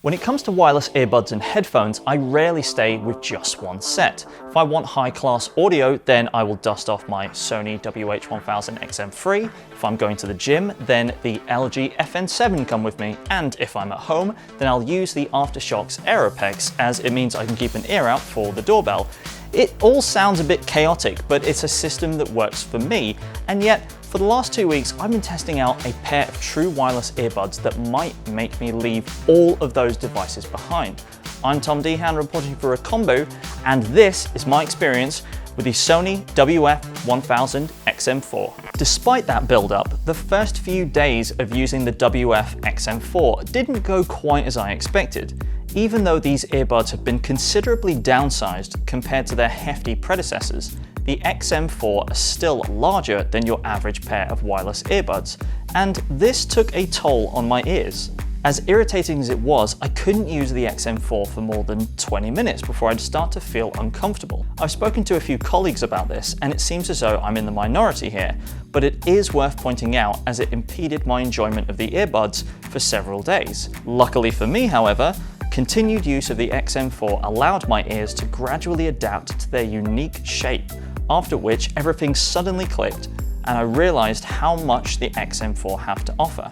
When it comes to wireless earbuds and headphones, I rarely stay with just one set. If I want high-class audio, then I will dust off my Sony WH-1000XM3. If I'm going to the gym, then the LG FN7 come with me. And if I'm at home, then I'll use the Aftershokz Aeropex, as it means I can keep an ear out for the doorbell. It all sounds a bit chaotic, but it's a system that works for me. And yet, for the last 2 weeks, I've been testing out a pair of true wireless earbuds that might make me leave all of those devices behind. I'm Tom Dehan reporting for Recombo, and this is my experience with the Sony WF-1000XM4. Despite that build-up, the first few days of using the WF-XM4 didn't go quite as I expected. Even though these earbuds have been considerably downsized compared to their hefty predecessors, the XM4 are still larger than your average pair of wireless earbuds, and this took a toll on my ears. As irritating as it was, I couldn't use the XM4 for more than 20 minutes before I'd start to feel uncomfortable. I've spoken to a few colleagues about this, and it seems as though I'm in the minority here, but it is worth pointing out as it impeded my enjoyment of the earbuds for several days. Luckily for me, however, continued use of the XM4 allowed my ears to gradually adapt to their unique shape, after which everything suddenly clicked and I realized how much the XM4 have to offer.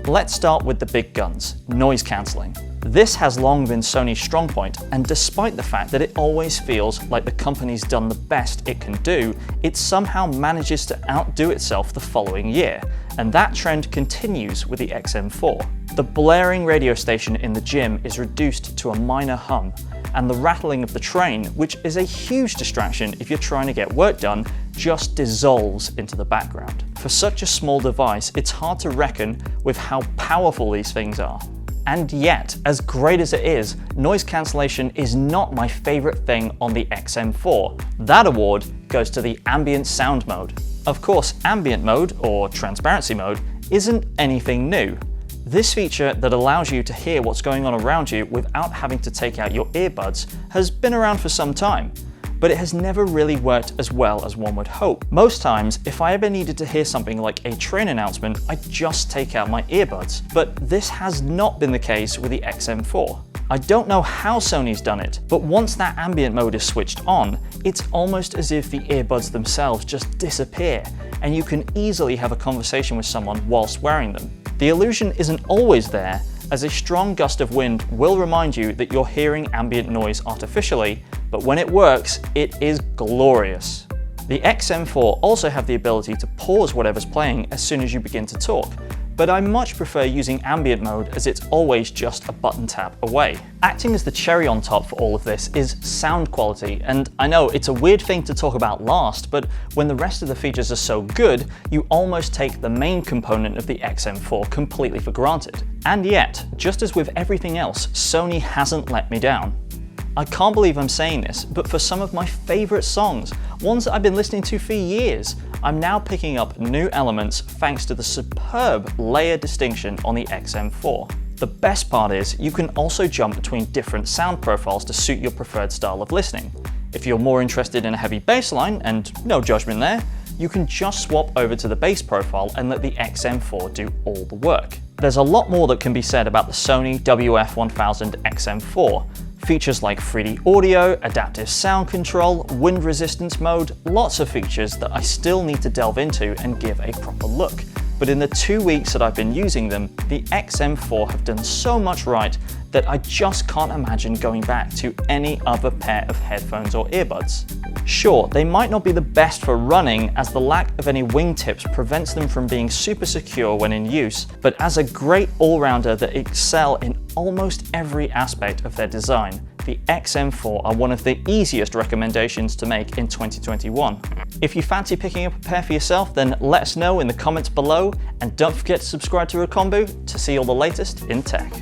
Let's start with the big guns, noise cancelling. This has long been Sony's strong point, and despite the fact that it always feels like the company's done the best it can do, it somehow manages to outdo itself the following year, and that trend continues with the XM4. The blaring radio station in the gym is reduced to a minor hum, and the rattling of the train, which is a huge distraction if you're trying to get work done, just dissolves into the background. For such a small device, it's hard to reckon with how powerful these things are. And yet, as great as it is, noise cancellation is not my favorite thing on the XM4. That award goes to the ambient sound mode. Of course, ambient mode, or transparency mode, isn't anything new. This feature that allows you to hear what's going on around you without having to take out your earbuds has been around for some time, but it has never really worked as well as one would hope. Most times, if I ever needed to hear something like a train announcement, I'd just take out my earbuds, but this has not been the case with the XM4. I don't know how Sony's done it, but once that ambient mode is switched on, it's almost as if the earbuds themselves just disappear, and you can easily have a conversation with someone whilst wearing them. The illusion isn't always there, as a strong gust of wind will remind you that you're hearing ambient noise artificially, but when it works, it is glorious. The XM4 also have the ability to pause whatever's playing as soon as you begin to talk, but I much prefer using ambient mode as it's always just a button tap away. Acting as the cherry on top for all of this is sound quality, and I know it's a weird thing to talk about last, but when the rest of the features are so good, you almost take the main component of the XM4 completely for granted. And yet, just as with everything else, Sony hasn't let me down. I can't believe I'm saying this, but for some of my favorite songs, ones that I've been listening to for years, I'm now picking up new elements thanks to the superb layer distinction on the XM4. The best part is you can also jump between different sound profiles to suit your preferred style of listening. If you're more interested in a heavy bass line, and no judgment there, you can just swap over to the bass profile and let the XM4 do all the work. There's a lot more that can be said about the Sony WF-1000XM4. Features like 3D audio, adaptive sound control, wind resistance mode, lots of features that I still need to delve into and give a proper look. But in the 2 weeks that I've been using them, the XM4 have done so much right that I just can't imagine going back to any other pair of headphones or earbuds. Sure, they might not be the best for running, as the lack of any wingtips prevents them from being super secure when in use, but as a great all-rounder that excel in almost every aspect of their design, the XM4 are one of the easiest recommendations to make in 2021. If you fancy picking up a pair for yourself, then let us know in the comments below, and don't forget to subscribe to Recombo to see all the latest in tech.